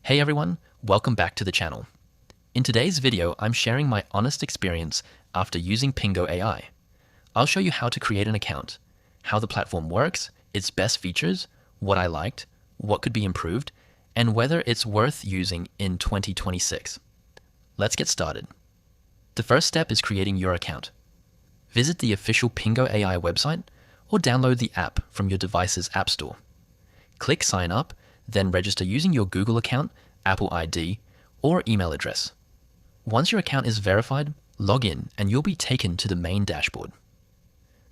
Hey everyone, welcome back to the channel. In today's video, I'm sharing my honest experience after using Pingo AI. I'll show you how to create an account, how the platform works, its best features, what I liked, what could be improved, and whether it's worth using in 2026. Let's get started. The first step is creating your account. Visit the official Pingo AI website or download the app from your device's app store. Click sign up, then register using your Google account, Apple ID, or email address. Once your account is verified, log in and you'll be taken to the main dashboard.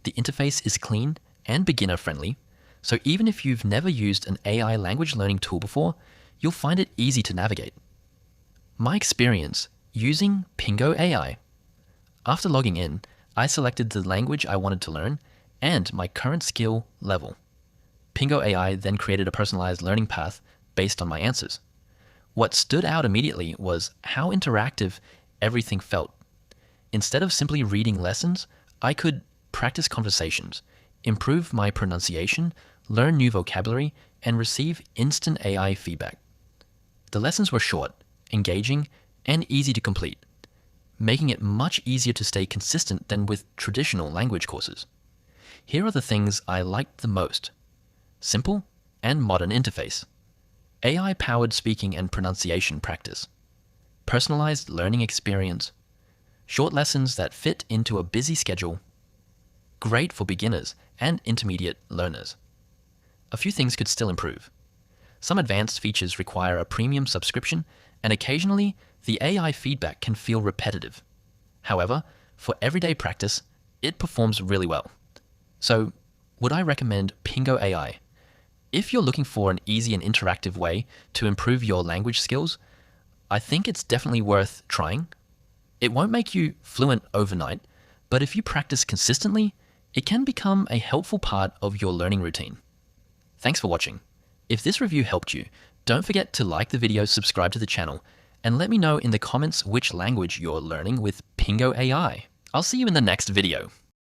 The interface is clean and beginner-friendly, so even if you've never used an AI language learning tool before, you'll find it easy to navigate. My experience using Pingo AI. After logging in, I selected the language I wanted to learn and my current skill level. Pingo AI then created a personalized learning path based on my answers. What stood out immediately was how interactive everything felt. Instead of simply reading lessons, I could practice conversations, improve my pronunciation, learn new vocabulary, and receive instant AI feedback. The lessons were short, engaging, and easy to complete, making it much easier to stay consistent than with traditional language courses. Here are the things I liked the most. Simple and modern interface. AI-powered speaking and pronunciation practice. Personalized learning experience. Short lessons that fit into a busy schedule. Great for beginners and intermediate learners. A few things could still improve. Some advanced features require a premium subscription, and occasionally the AI feedback can feel repetitive. However, for everyday practice, it performs really well. So, would I recommend Pingo AI? If you're looking for an easy and interactive way to improve your language skills, I think it's definitely worth trying. It won't make you fluent overnight, but if you practice consistently, it can become a helpful part of your learning routine. Thanks for watching. If this review helped you, don't forget to like the video, subscribe to the channel, and let me know in the comments which language you're learning with Pingo AI. I'll see you in the next video.